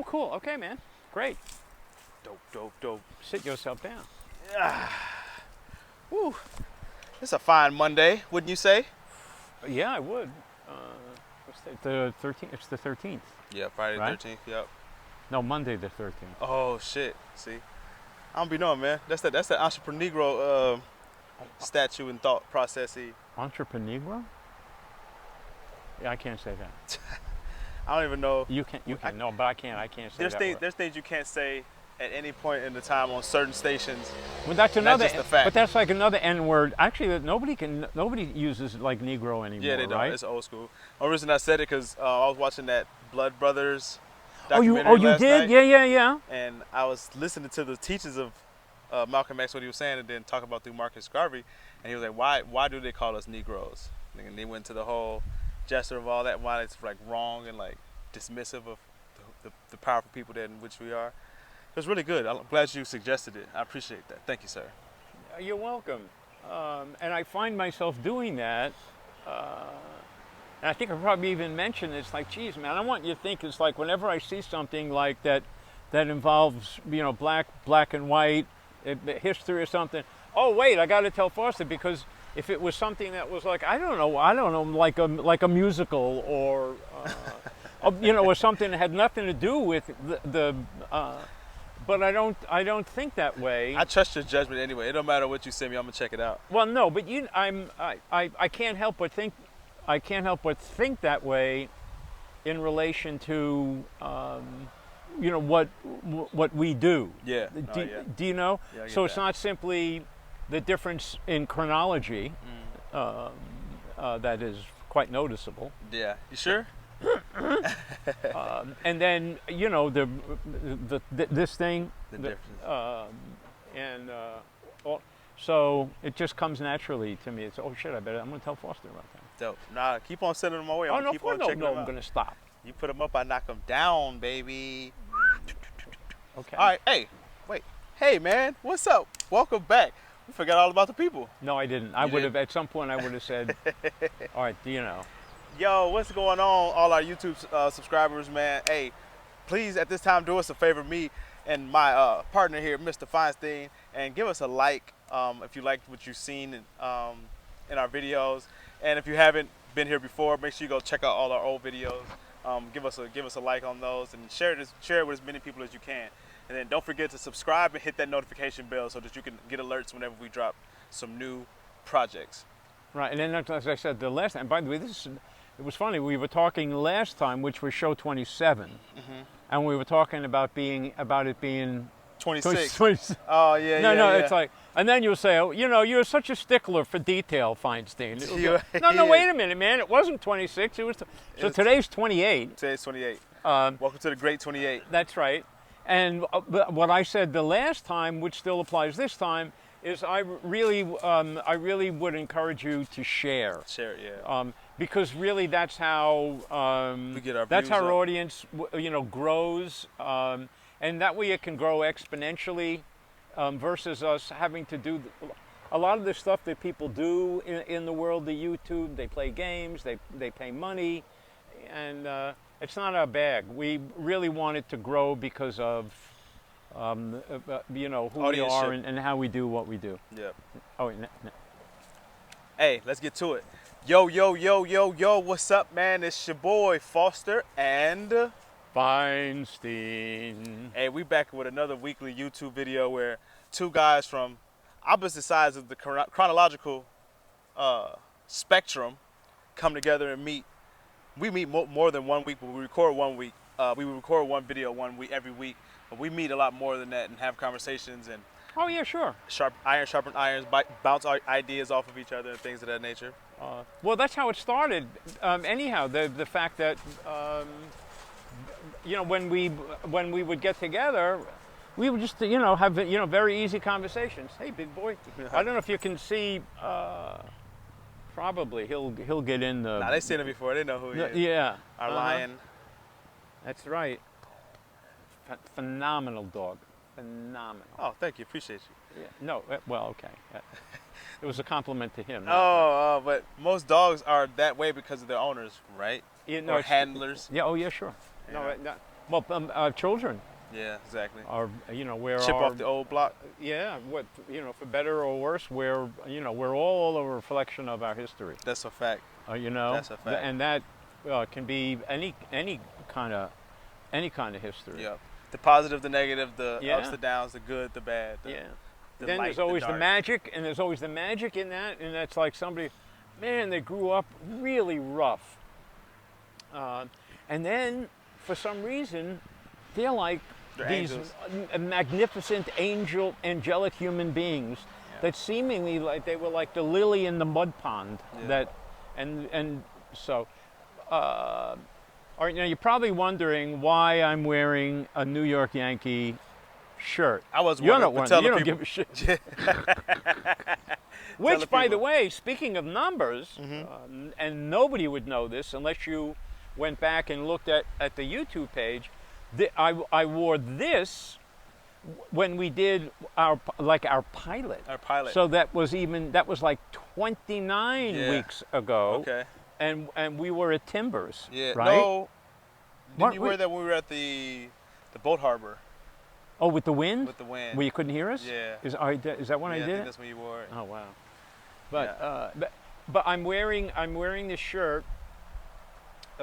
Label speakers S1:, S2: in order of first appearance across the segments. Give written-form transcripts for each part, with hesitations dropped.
S1: cool. Okay, man. Great.
S2: Dope.
S1: Sit yourself down.
S2: Woo. It's a fine Monday, wouldn't you say?
S1: Yeah, I would. What's the 13th? It's the 13th.
S2: Yeah, Friday
S1: Right?
S2: the 13th. Yep.
S1: No, Monday the 13th.
S2: Oh shit. See, I don't be knowing, man. That's the entrepreneur statue and thought processy.
S1: Entrepreneur? Yeah, I can't say that.
S2: I don't even know.
S1: You can. No, but I can't. I can't say
S2: There's
S1: that.
S2: things.
S1: word.
S2: There's things you can't say at any point in the time on certain stations.
S1: Well, that's another.
S2: just a fact.
S1: But that's like another N word. Actually, nobody uses like Negro anymore.
S2: Yeah, they don't.
S1: Right?
S2: It's old school. The reason I said it because I was watching that Blood Brothers
S1: Oh,
S2: documentary
S1: you
S2: last
S1: did?
S2: night,
S1: Yeah.
S2: and I was listening to the teachings of Malcolm X, what he was saying, and then talk about through Marcus Garvey, and he was like, why do they call us Negroes? And they went to the whole gesture of all that, why it's like wrong and like dismissive of the powerful people that in which we are. It was really good. I'm glad you suggested it. I appreciate that. Thank you, sir.
S1: You're welcome. And I find myself doing that. And I think I probably even mentioned it's like, geez, man, I want you to think it's like whenever I see something like that involves, black and white, history or something. Oh, wait, I got to tell Foster because if it was something that was like, I don't know, like a musical or, or something that had nothing to do with but I don't think that way.
S2: I trust your judgment anyway. It don't matter what you send me. I'm gonna check it out.
S1: Well, no, but I can't help but think that way in relation to what we do.
S2: Yeah.
S1: Do you know?
S2: Yeah, I get
S1: so it's
S2: that.
S1: not simply the difference in chronology that is quite noticeable.
S2: Yeah. You sure?
S1: And then this thing.
S2: The difference.
S1: So it just comes naturally to me. It's I'm going to tell Foster about that.
S2: Dope. Nah, keep on sending them my way. I'm gonna keep on checking them
S1: I'm
S2: out.
S1: going to stop.
S2: You put them up, I knock them down, baby.
S1: Okay.
S2: All right. Hey, wait. Hey, man. What's up? Welcome back. We forgot all about the people.
S1: No, I didn't. I would have at some point. I would have said, "All right,
S2: Yo, what's going on, all our YouTube subscribers, man? Hey, please, at this time, do us a favor, me and my partner here, Mr. Feinstein, and give us a like if you liked what you've seen in our videos. And if you haven't been here before, make sure you go check out all our old videos. Give us a like on those and share it with as many people as you can. And then don't forget to subscribe and hit that notification bell so that you can get alerts whenever we drop some new projects.
S1: Right, and then as I said the last time. By the way, it was funny. We were talking last time, which was show 27, and we were talking about it being
S2: 26.
S1: 26.
S2: Oh yeah.
S1: No,
S2: yeah.
S1: it's like, and then you'll say, oh, you're such a stickler for detail, Feinstein. No,
S2: Yeah.
S1: wait a minute, man. It wasn't 26. It was. Today's 28.
S2: Today's 28. Welcome to the great 28.
S1: That's right. And what I said the last time, which still applies this time, is I really would encourage you to share.
S2: Share it, yeah.
S1: Because really, that's how
S2: We get our
S1: that's
S2: views
S1: how our
S2: up.
S1: audience grows, and that way it can grow exponentially versus us having to do a lot of the stuff that people do in the world of YouTube. They play games, they pay money, and it's not our bag. We really want it to grow because of who we
S2: Audience
S1: are
S2: ship.
S1: and how we do what we do.
S2: Yeah.
S1: Oh,
S2: Hey, let's get to it. Yo, what's up, man? It's your boy Foster and
S1: Feinstein.
S2: hey, we back with another weekly YouTube video where two guys from opposite sides of the chronological spectrum come together and meet. We meet more than 1 week, but we record 1 week. We record one video 1 week every week, but we meet a lot more than that and have conversations and
S1: Oh yeah, sure.
S2: iron sharpen irons, bounce our ideas off of each other and things of that nature.
S1: Well, that's how it started. Anyhow, the fact that when we would get together, we would just have very easy conversations. Hey, big boy. I don't know if you can see. Probably he'll get in the.
S2: Nah, they seen him before. They know who he is.
S1: Yeah.
S2: Our lion.
S1: That's right. Phenomenal dog. Phenomenal.
S2: Oh, thank you. Appreciate you.
S1: Yeah. No. Well, okay. It was a compliment to him.
S2: But most dogs are that way because of their owners, right?
S1: Yeah,
S2: Or handlers.
S1: Yeah. Oh, yeah. Sure.
S2: Yeah.
S1: No. Well, children
S2: Yeah, exactly.
S1: are, you know, where
S2: Chip
S1: our,
S2: off the old block.
S1: yeah, what, you know, for better or worse, we're, you know, we're all a reflection of our history.
S2: That's a fact.
S1: You know,
S2: That's a fact.
S1: And that can be any kind of history.
S2: Yep. The positive, the negative, the
S1: Yeah.
S2: ups, the downs, the good, the bad.
S1: Yeah.
S2: The
S1: Then
S2: light,
S1: there's always the
S2: dark.
S1: magic, and there's always the magic in that, and that's like somebody, man, they grew up really rough, and then for some reason, they're like
S2: They're
S1: these
S2: angels.
S1: magnificent angelic human beings that seemingly like they were like the lily in the mud pond.
S2: Yeah.
S1: That, and so. All right, now you're probably wondering why I'm wearing a New York Yankee shirt.
S2: I was
S1: You're
S2: wondering,
S1: not
S2: but tell
S1: wondering.
S2: the
S1: You don't
S2: people.
S1: give a shit. Which,
S2: the
S1: by the
S2: people.
S1: way, speaking of numbers, and nobody would know this unless you went back and looked at the YouTube page, I wore this when we did our pilot.
S2: Our pilot.
S1: So that was like 29
S2: Yeah.
S1: weeks ago.
S2: Okay.
S1: And we were at Timbers.
S2: Yeah.
S1: Right?
S2: No.
S1: What-
S2: Didn't you wear that when we were at the boat harbor
S1: Oh, with the wind?
S2: with the wind?
S1: Where you couldn't hear us?
S2: Yeah.
S1: Is that when
S2: Yeah,
S1: I
S2: I
S1: did
S2: think
S1: it?
S2: that's when you wore it.
S1: Oh wow. But
S2: Yeah.
S1: but I'm wearing this shirt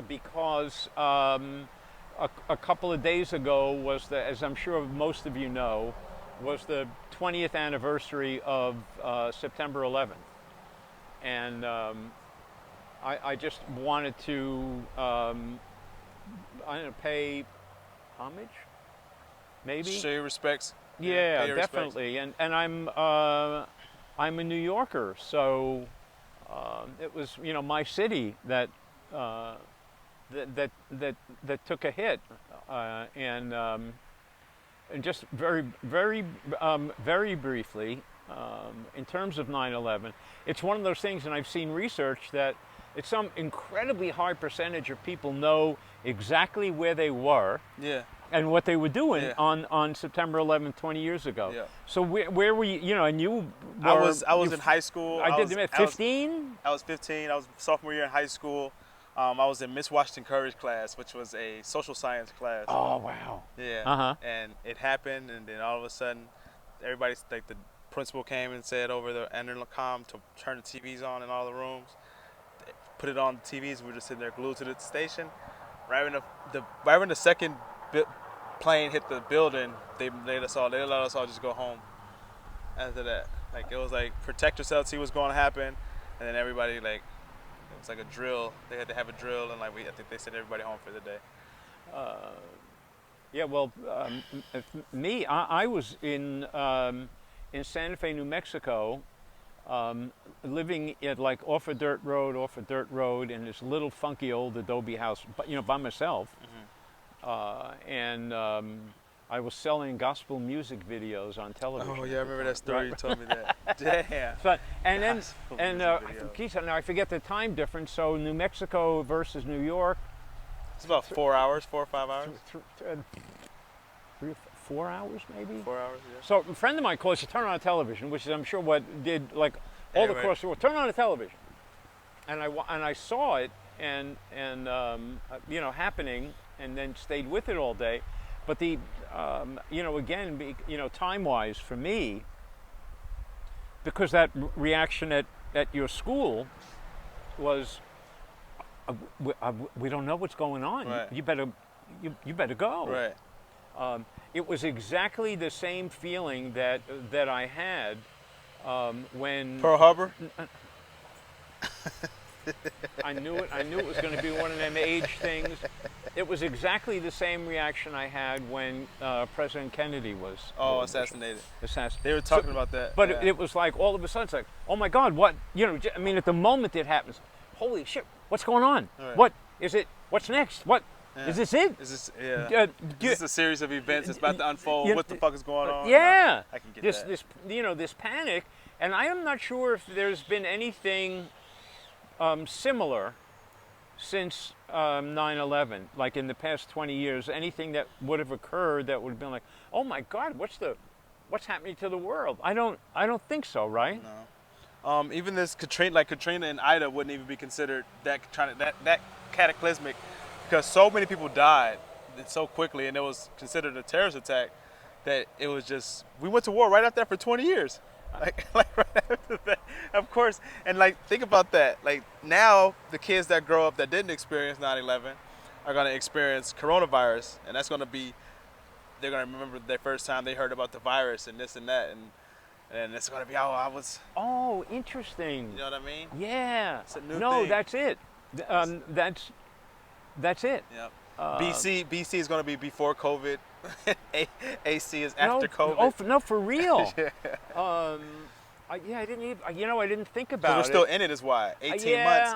S1: because a couple of days ago was as I'm sure most of you know, was the 20th anniversary of September 11th, and I just wanted to I don't know, pay homage, maybe.
S2: Show your respects.
S1: Yeah,
S2: pay your respects.
S1: definitely. And I'm a New Yorker, so it was, you know, my city that that took a hit, and just very briefly, in terms of 9/11, it's one of those things, and I've seen research that it's some incredibly high percentage of people know exactly where they were
S2: Yeah.
S1: and what they were doing
S2: Yeah.
S1: on September 11th, 20 years ago.
S2: Yeah.
S1: So where were you? You know, and you were,
S2: I was in high school.
S1: I did
S2: was,
S1: 15.
S2: I was 15. I was sophomore year in high school. I was in Miss Washington Courage class, which was a social science class.
S1: Oh wow.
S2: Yeah.
S1: Uh-huh.
S2: And it happened, and then all of a sudden, everybody, like the principal came and said over the intercom to turn the TVs on in all the rooms. They put it on the TVs. We were just sitting there glued to the station. Right when the second plane hit the building, they let us all just go home. After that, like it was like protect yourself, see what's going to happen, and then everybody like. It's like a drill. They had to have a drill, and like I think they sent everybody home for the day.
S1: Yeah. Well, me, I was in Santa Fe, New Mexico, living at like off a dirt road in this little funky old adobe house, but you know, by myself, and I was selling gospel music videos on television.
S2: Oh yeah, I remember that story. You told me that. Damn.
S1: So, and then,
S2: Gospel
S1: and
S2: music videos.
S1: now I forget the time difference. So New Mexico versus New York,
S2: It's about 4 hours, 4 or 5 hours.
S1: 4 hours maybe.
S2: 4 hours. Yeah.
S1: So a friend of mine calls to turn on a television, which is I'm sure what did like all
S2: Anyway.
S1: across the world. Turn on a television, and I saw it and you know, happening, and then stayed with it all day. But the you know, again, you know, time-wise for me, because that reaction at your school was, we don't know what's going on.
S2: Right.
S1: You better go.
S2: Right.
S1: It was exactly the same feeling that I had when
S2: Pearl Harbor.
S1: I knew it was going to be one of them age things. It was exactly the same reaction I had when President Kennedy was
S2: Assassinated.
S1: assassinated.
S2: They were talking about that.
S1: But
S2: yeah.
S1: it was like all of a sudden, it's like, oh my God, what? You know, I mean, at the moment it happens, holy shit, what's going on?
S2: Right.
S1: What is it? What's next? What
S2: Yeah.
S1: is this? It?
S2: Is this is this a series of events that's about to unfold?
S1: you-
S2: What the fuck is going on?
S1: Yeah,
S2: I can get
S1: this
S2: that.
S1: this you know, this panic, and I am not sure if there's been anything similar since 9/11, like in the past 20 years, anything that would have occurred that would have been like, oh my God, what's happening to the world? I don't think so, right?
S2: No. Even this Katrina and Ida wouldn't even be considered that cataclysmic, because so many people died so quickly, and it was considered a terrorist attack that it was just we went to war right after that for 20 years. Like right after that, of course. And like think about that. Like now the kids that grow up that didn't experience 9/11 are going to experience coronavirus, and that's going to be they're going to remember their first time they heard about the virus and this and that, and it's going to be I was.
S1: Oh, interesting.
S2: You know what I mean?
S1: Yeah.
S2: It's a new
S1: no,
S2: thing.
S1: that's it. That's it.
S2: Yep. BC is going to be before COVID. AC is after COVID.
S1: No, for real.
S2: Yeah.
S1: I didn't even. I didn't think about
S2: So we're
S1: it.
S2: still in it, is why 18 months.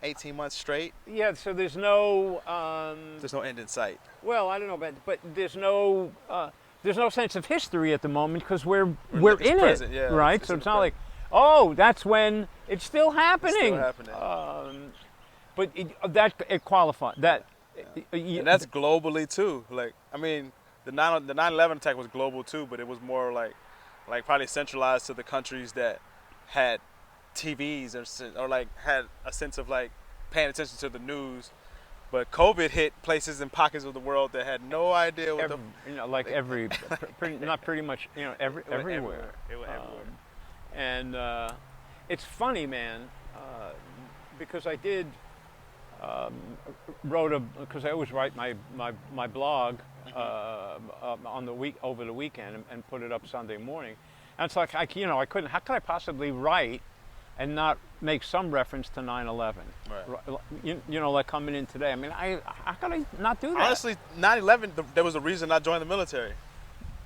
S2: 18 months straight.
S1: Yeah. So there's no.
S2: There's no end in sight.
S1: Well, I don't know, but there's no sense of history at the moment because we're
S2: It's
S1: in
S2: present,
S1: it,
S2: yeah,
S1: right?
S2: it's
S1: So
S2: in
S1: it's
S2: the
S1: not like, oh, that's when it's still happening.
S2: It's still happening.
S1: But it qualifies that.
S2: And that's globally too. Like I mean, the 9/11 attack was global too, but it was more like probably centralized to the countries that had TVs or like had a sense of like paying attention to the news. But COVID hit places and pockets of the world that had no idea what
S1: not pretty much, everywhere.
S2: It went everywhere.
S1: And it's funny, man, because I did because I always write my blog over the weekend and put it up Sunday morning. And it's like I couldn't. How could I possibly write and not make some reference to 9/11?
S2: Right.
S1: Like coming in today. I mean, how could I not do that?
S2: Honestly, 9/11, there was a reason I joined the military.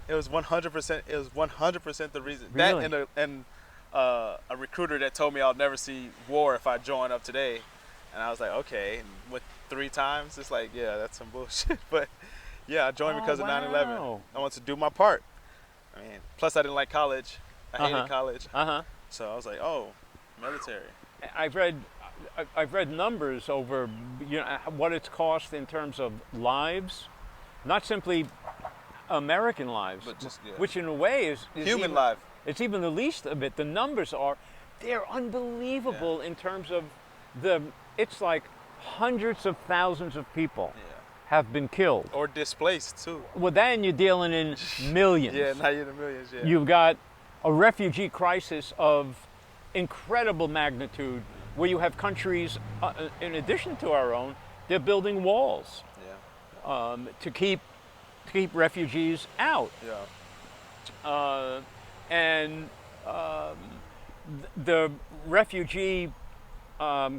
S2: It was 100%. It was 100% the reason.
S1: Really?
S2: That and a recruiter that told me I'll never see war if I join up today, and I was like, okay. And with 3 times, it's like, yeah, that's some bullshit. But yeah, I joined because of 9/11. I wanted to do my part. I mean, plus I didn't like college. I hated college. So I was like, oh, military.
S1: I've read numbers over what it's cost in terms of lives, not simply American lives,
S2: But just, yeah.
S1: which in a way is
S2: Human life.
S1: It's even the least of it. The numbers they're unbelievable in terms of it's like hundreds of thousands of people have been killed.
S2: Or displaced too.
S1: Well, then you're dealing in millions.
S2: Yeah, now you're in the millions, yeah.
S1: You've got a refugee crisis of incredible magnitude where you have countries, in addition to our own, they're building walls to keep refugees out.
S2: Yeah.
S1: And the refugee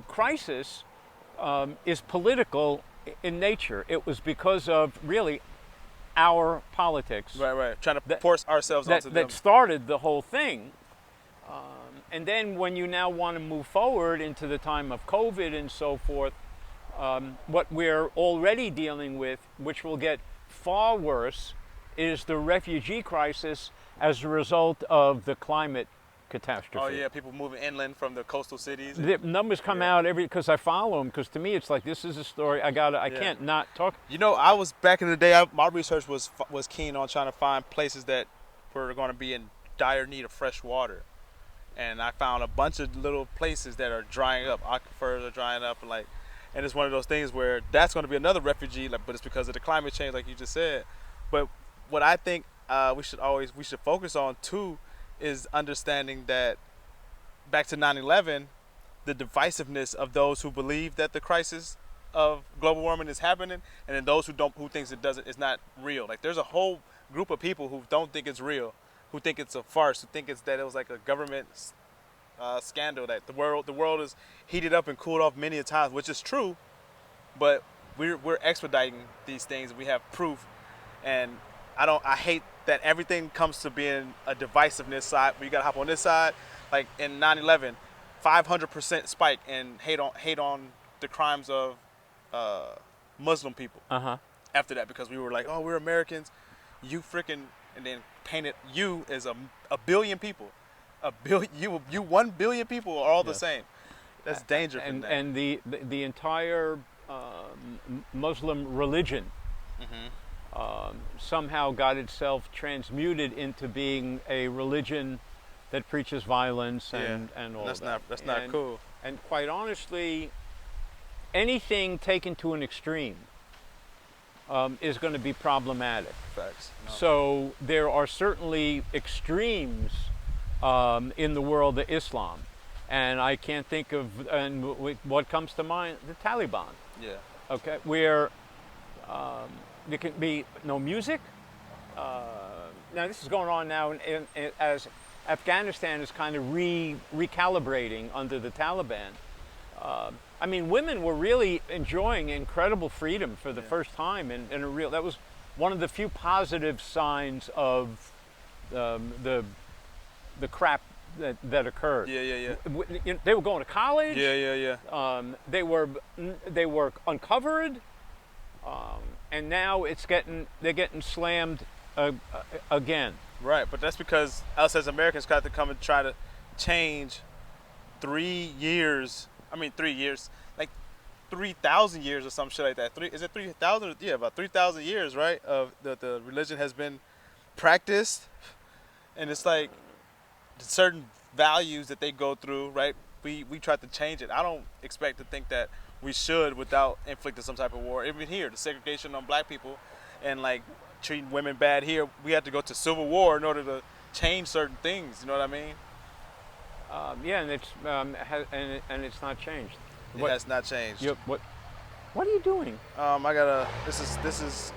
S1: crisis is political in nature. It was because of really our politics.
S2: Right. Trying to force ourselves onto them.
S1: That started the whole thing. And then when you now want to move forward into the time of COVID and so forth, what we're already dealing with, which will get far worse, is the refugee crisis as a result of the climate catastrophe.
S2: Oh yeah, people moving inland from the coastal cities.
S1: The numbers come out because I follow them, because to me it's like, this is a story I can't not talk.
S2: I was back in the day, my research was keen on trying to find places that were going to be in dire need of fresh water. And I found a bunch of little places that are drying up, aquifers are drying up, and it's one of those things where that's going to be another refugee, but it's because of the climate change, like you just said. But what I think we should focus on too is understanding that back to 9/11, the divisiveness of those who believe that the crisis of global warming is happening, and then those who thinks it's not real. Like there's a whole group of people who don't think it's real, who think it's a farce, who think that it was like a government scandal, that the world is heated up and cooled off many a times, which is true, but we're expediting these things. We have proof, and I hate that everything comes to being a divisiveness side where you gotta hop on this side. Like in 9/11, 500% spike in hate on the crimes of Muslim people. After that, because we were like, oh, we're Americans, you freaking, and then painted you as a billion people, you 1 billion people are all the same. That's danger.
S1: And the entire Muslim religion somehow got itself transmuted into being a religion that preaches violence and all that.
S2: That's not cool.
S1: And quite honestly, anything taken to an extreme is going to be problematic.
S2: Facts. No.
S1: So there are certainly extremes in the world of Islam, and I can't think of what comes to mind. The Taliban.
S2: Yeah.
S1: Okay, where there can be no music. Now this is going on now as Afghanistan is kind of recalibrating under the Taliban. I mean, women were really enjoying incredible freedom for the first time, and that was one of the few positive signs of the crap that occurred.
S2: Yeah.
S1: They were going to college.
S2: Yeah.
S1: They were uncovered, and now they're getting slammed again.
S2: Right, but that's because us as Americans got to come and try to change 3 years. I mean, 3 years, like 3,000 years or some shit like that. Is it 3,000? Yeah, about 3,000 years, right? Of the religion has been practiced, and it's like certain values that they go through, right? We tried to change it. I don't expect to think that we should without inflicting some type of war. Even here, the segregation on black people and like treating women bad here, we had to go to civil war in order to change certain things. You know what I mean?
S1: Yeah, and it's not changed.
S2: It has not changed.
S1: What are you doing?
S2: I gotta. This is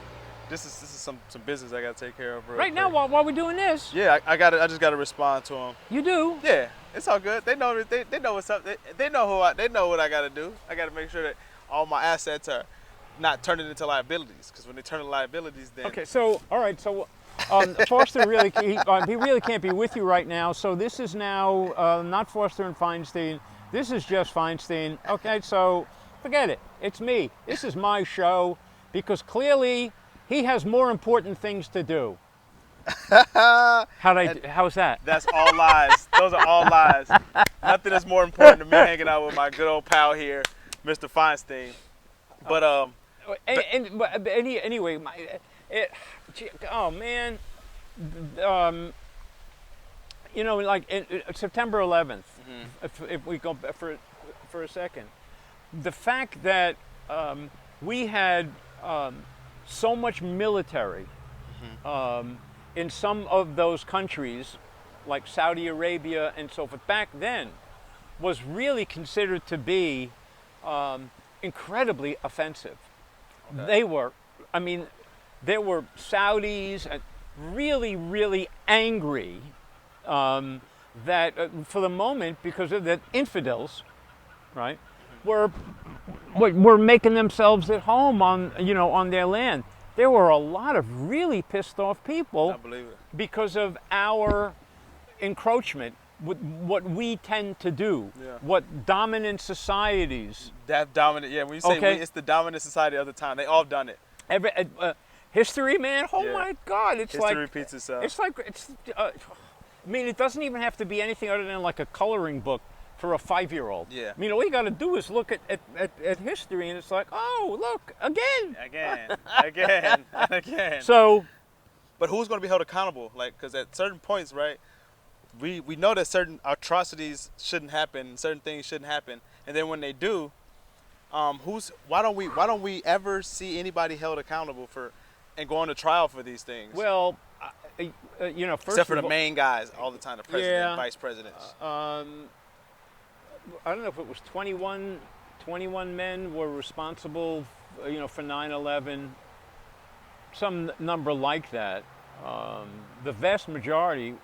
S2: some business I gotta take care of.
S1: Right now, while we're doing this.
S2: Yeah, I just gotta respond to them.
S1: You do?
S2: Yeah, it's all good. They know they know what's up. They know they know what I gotta do. I gotta make sure that all my assets are not turning into liabilities. Because when they turn into liabilities, then.
S1: Okay. So all right. So. Foster really, he really can't be with you right now. So this is now not Foster and Feinstein. This is just Feinstein. Okay, so forget it. It's me. This is my show because clearly he has more important things to do. How's that?
S2: That's all lies. Those are all lies. Nothing is more important than me hanging out with my good old pal here, Mr. Feinstein. But
S1: anyway, oh man, like September 11th. If we go for a second, the fact that we had so much military in some of those countries, like Saudi Arabia and so forth, back then, was really considered to be incredibly offensive. Okay. There were Saudis really, really angry that for the moment, because of the infidels, right, were making themselves at home on their land. There were a lot of really pissed off people.
S2: I believe it.
S1: Because of our encroachment, what we tend to do, what dominant societies.
S2: That dominant, yeah. When you say we, it's the dominant society of the time. They all done it.
S1: History, man. Oh my God!
S2: History repeats itself.
S1: I mean, it doesn't even have to be anything other than like a coloring book for a 5-year-old.
S2: Yeah.
S1: I mean, all you got to do is look at history, and it's like, oh, look, again. So,
S2: but who's going to be held accountable? Like, because at certain points, right, we know that certain atrocities shouldn't happen, certain things shouldn't happen, and then when they do, why don't we ever see anybody held accountable for and going to trial for these things?
S1: Well, first
S2: except for the main guys all the time, the president, vice presidents.
S1: I don't know if it was 21 men were responsible, for 9/11, some number like that. The vast majority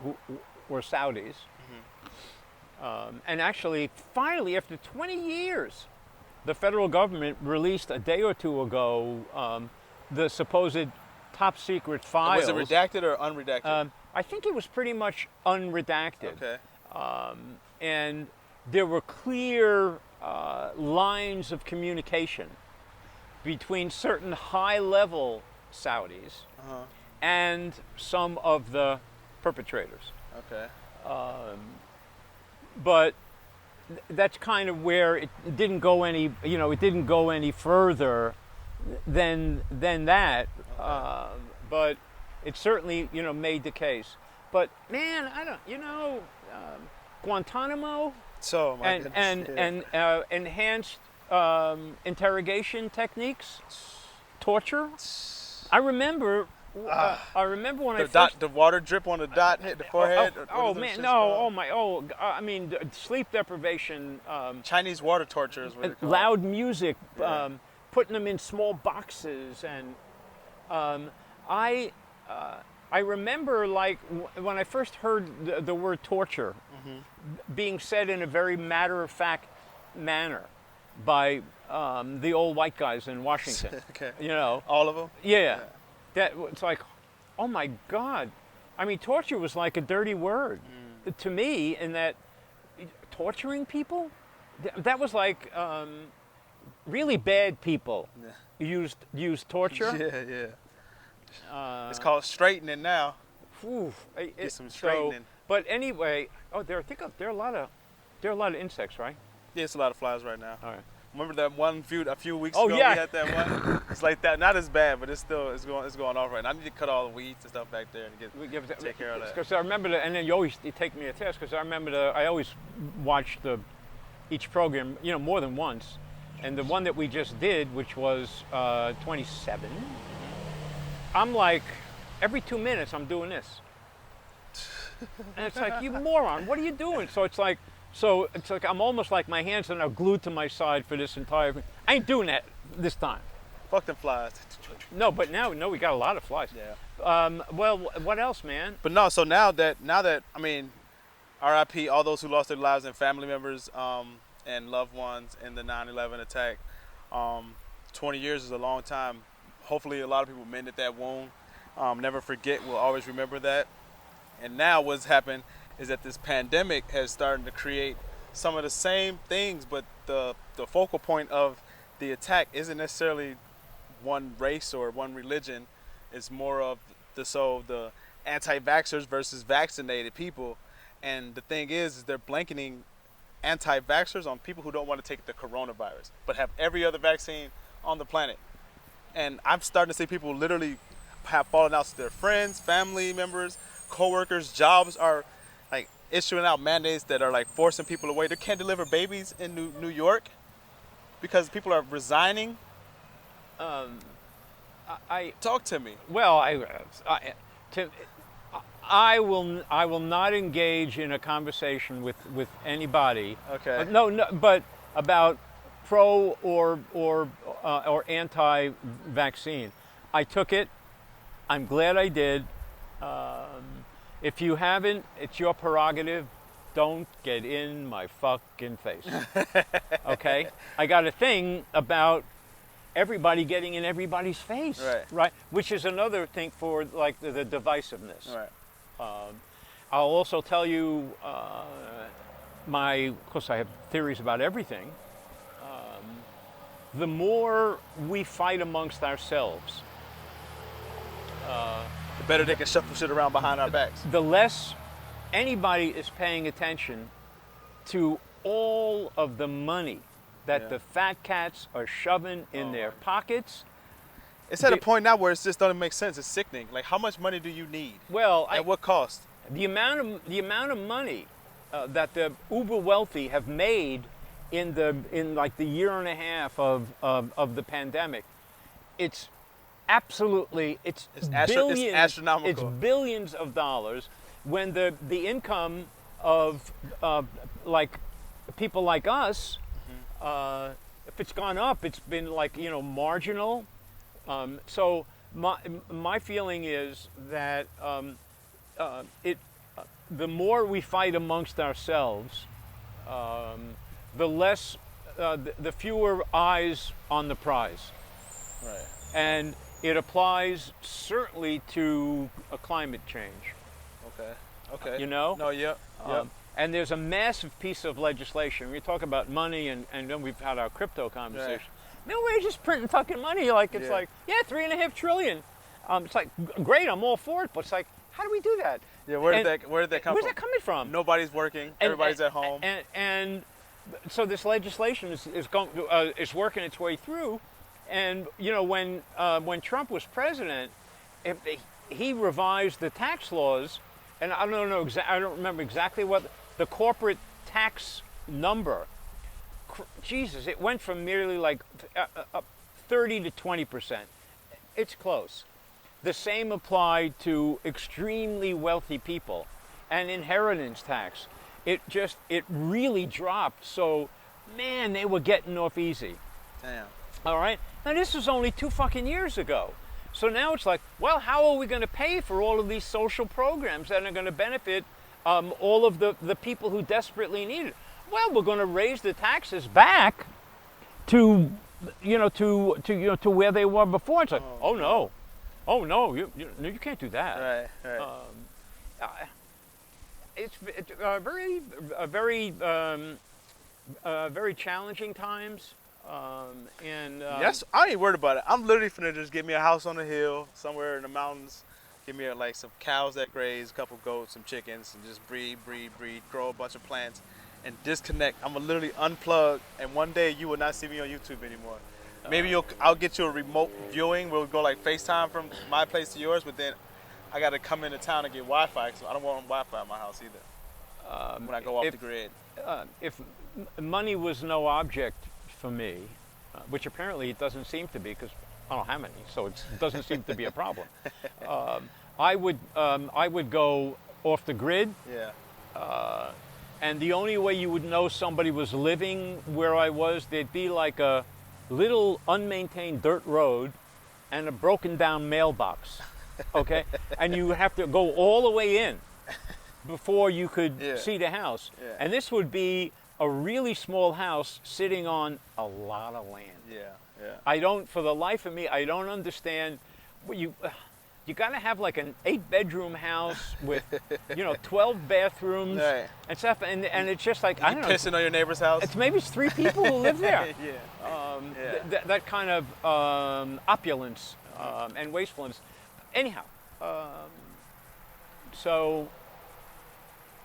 S1: were Saudis. And actually, finally, after 20 years, the federal government released a day or two ago the supposed top secret files.
S2: Was it redacted or unredacted?
S1: I think it was pretty much unredacted.
S2: Okay.
S1: And there were clear lines of communication between certain high-level Saudis and some of the perpetrators.
S2: Okay.
S1: But that's kind of where it didn't go any, it didn't go any further than that. Okay. But it certainly, made the case. But man, I don't, Guantanamo.
S2: So my
S1: enhanced interrogation techniques, torture. I remember. I remember when I
S2: The
S1: first.
S2: the water drip on the dot hit the forehead.
S1: Oh man, no! Oh my! Oh, I mean, sleep deprivation.
S2: Chinese water torture is what they call it.
S1: Loud music,
S2: Yeah.
S1: putting them in small boxes, and I I remember like when I first heard the word torture being said in a very matter-of-fact manner by the old white guys in Washington.
S2: Okay.
S1: You know,
S2: All of them.
S1: yeah, that it's like, oh my God. I mean, torture was like a dirty word to me, in that torturing people, that was like really bad people used torture.
S2: Yeah, yeah. It's called straightening now.
S1: Whew,
S2: Get some straightening.
S1: But anyway, there are a lot of insects, right?
S2: Yeah, it's a lot of flies right now.
S1: All right.
S2: Remember that one a few weeks
S1: Oh,
S2: ago
S1: yeah.
S2: we had that one? It's like that. Not as bad, but it's going off right now. I need to cut all the weeds and stuff back there and take care of that.
S1: Because I remember and then you take me a test, because I remember I always watched each program, more than once, and the one that we just did, which was 27. I'm like, every 2 minutes I'm doing this, and it's like, you moron, what are you doing? So it's like I'm almost like my hands are now glued to my side for this entire. I ain't doing that this time.
S2: Fuck them flies.
S1: No, but now we got a lot of flies.
S2: Yeah.
S1: Well, what else, man?
S2: But no, so now that I mean, RIP all those who lost their lives and family members and loved ones in the 9/11 attack. 20 years is a long time. Hopefully a lot of people mended that wound. Never forget, we'll always remember that. And now what's happened is that this pandemic has started to create some of the same things, but the focal point of the attack isn't necessarily one race or one religion. It's more of the anti-vaxxers versus vaccinated people. And the thing is they're blanketing anti-vaxxers on people who don't want to take the coronavirus, but have every other vaccine on the planet. And I'm starting to see people literally have fallen out to their friends, family members, co-workers. Jobs are like issuing out mandates that are like forcing people away. They can't deliver babies in New York because people are resigning. Talk to me.
S1: Well, I will not engage in a conversation with anybody.
S2: Okay.
S1: No, but about pro or anti-vaccine. I took it. I'm glad I did. If you haven't, it's your prerogative. Don't get in my fucking face. Okay? I got a thing about everybody getting in everybody's face. Right? Which is another thing for like the divisiveness.
S2: Right.
S1: I'll also tell you of course I have theories about everything. The more we fight amongst ourselves,
S2: The better they can shuffle shit around behind our backs.
S1: the less anybody is paying attention to all of the money that the fat cats are shoving in their pockets.
S2: It's at a point now where it just doesn't make sense. It's sickening. Like, how much money do you need?
S1: Well,
S2: At what cost?
S1: the amount of money that the uber wealthy have made in like the year and a half of the pandemic, it's absolutely it's billions,
S2: it's astronomical.
S1: It's billions of dollars, when the income of like people like us, if it's gone up, it's been like marginal. So my feeling is that the more we fight amongst ourselves, the less, the fewer eyes on the prize.
S2: Right.
S1: And it applies certainly to a climate change.
S2: Okay.
S1: You know?
S2: No, yep.
S1: And there's a massive piece of legislation. We talk about money, and then we've had our crypto conversation. Man, we're just printing fucking money. Like, it's like, $3.5 trillion. It's like, great, I'm all for it, but it's like, how do we do that?
S2: Yeah, where did that come
S1: Where's
S2: from?
S1: that coming from?
S2: Nobody's working. Everybody's at home.
S1: And so this legislation is working its way through. And when Trump was president, he revised the tax laws, and I don't remember exactly what the corporate tax number. Jesus, it went from merely like 30 to 20%. It's close. The same applied to extremely wealthy people, and inheritance tax. It really dropped. So, man, they were getting off easy.
S2: Damn.
S1: All right. Now this was only 2 fucking years ago. So now it's like, well, how are we going to pay for all of these social programs that are going to benefit all of the people who desperately need it? Well, we're going to raise the taxes back to to where they were before. It's like, oh no, you can't do that.
S2: Right.
S1: It's very challenging times.
S2: Yes, I ain't worried about it. I'm literally finna just get me a house on the hill somewhere in the mountains. Give me like some cows that graze, a couple goats, some chickens, and just breed, grow a bunch of plants, and disconnect. I'm gonna literally unplug, and one day you will not see me on YouTube anymore. Maybe I'll get you a remote viewing. We'll go like FaceTime from my place to yours, but then I gotta come into town and get Wi-Fi, so I don't want Wi-Fi in my house either. When I go off the grid.
S1: If money was no object for me, which apparently it doesn't seem to be, because I don't have any, so it doesn't seem to be a problem. I would go off the grid.
S2: Yeah.
S1: And the only way you would know somebody was living where I was, there'd be like a little unmaintained dirt road and a broken down mailbox. Okay? And you have to go all the way in before you could see the house.
S2: Yeah.
S1: And this would be a really small house sitting on a lot of land.
S2: Yeah.
S1: For the life of me, I don't understand. You got to have like an 8-bedroom house with 12 bathrooms and stuff, and it's just like, I don't know.
S2: Pissing on your neighbor's house?
S1: Maybe it's 3 people who live there.
S2: Yeah.
S1: That kind of opulence and wastefulness. Anyhow, so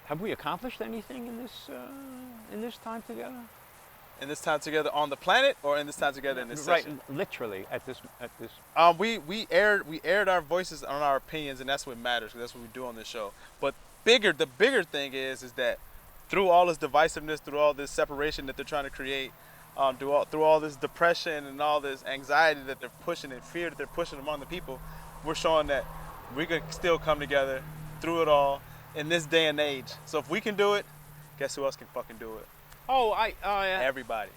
S1: have we accomplished anything in this time together?
S2: In this time together on the planet, or in this time together in this session?
S1: Right, literally at this.
S2: We aired our voices on our opinions, and that's what matters. 'Cause that's what we do on this show. But the bigger thing is that through all this divisiveness, through all this separation that they're trying to create, through all this depression and all this anxiety that they're pushing and fear that they're pushing among the people, we're showing that we can still come together through it all in this day and age. So if we can do it, guess who else can fucking do it?
S1: Oh,
S2: Everybody.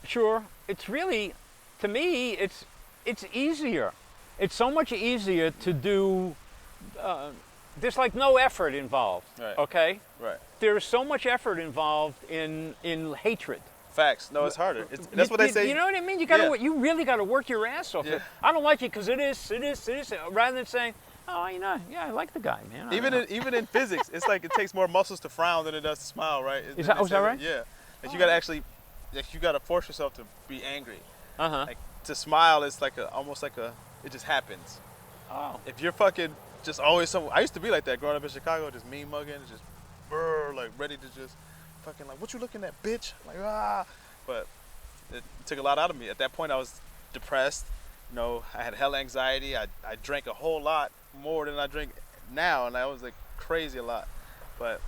S1: Sure. It's really, to me, it's easier. It's so much easier to do. There's like no effort involved.
S2: Right.
S1: Okay.
S2: Right.
S1: There is so much effort involved in hatred.
S2: Facts. No, it's harder. That's what they say.
S1: You know what I mean? You really got to work your ass off.
S2: Yeah.
S1: I don't like it because it is. Rather than saying, oh, I like the guy, man.
S2: Even in physics, it's like it takes more muscles to frown than it does to smile, right?
S1: Is that right?
S2: Yeah. Like you gotta force yourself to be angry.
S1: Uh-huh.
S2: To smile is almost like it just happens.
S1: Oh.
S2: If you're fucking just always I used to be like that growing up in Chicago, just mean mugging, just ready to just fucking like, what you looking at, bitch? Like, ah. But it took a lot out of me. At that point, I was depressed. I had hell anxiety. I drank a whole lot more than I drink now, and I was like crazy a lot. But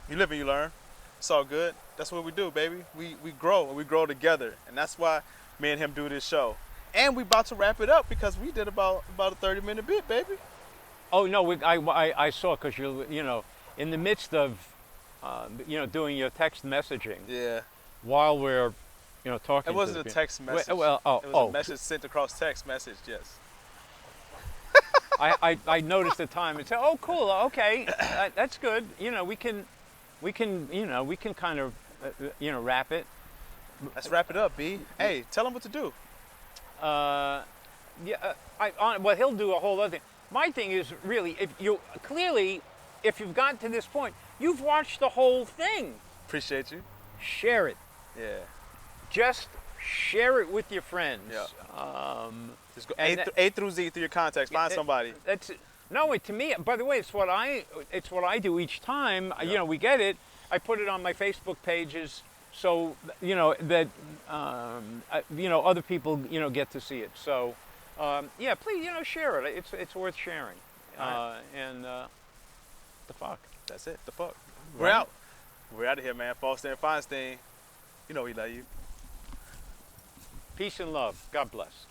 S2: you live and you learn. It's all good. That's what we do, baby. We grow, and we grow together, and that's why me and him do this show. And we about to wrap it up because we did about a 30-minute bit, baby.
S1: Oh no, I saw, because you're in the midst of doing your text messaging.
S2: Yeah.
S1: While we're talking.
S2: It wasn't a text message.
S1: It was
S2: a message sent across text message. Yes.
S1: I noticed the time and said, oh cool, okay, that's good. We can kind of wrap it.
S2: Let's wrap it up, B. Hey, tell him what to do.
S1: Well, he'll do a whole other thing. My thing is really, if you've gotten to this point, you've watched the whole thing.
S2: Appreciate you.
S1: Share it.
S2: Yeah.
S1: Just share it with your friends.
S2: Yeah. Just go A through Z through your contacts. Find somebody.
S1: To me, by the way, it's what I do each time. Yeah. We get it. I put it on my Facebook pages, so that other people get to see it. So please share it. It's worth sharing.
S2: Right.
S1: And the fuck.
S2: That's it. The fuck. We're out. We're out of here, man. Foster and Feinstein. We love you.
S1: Peace and love. God bless.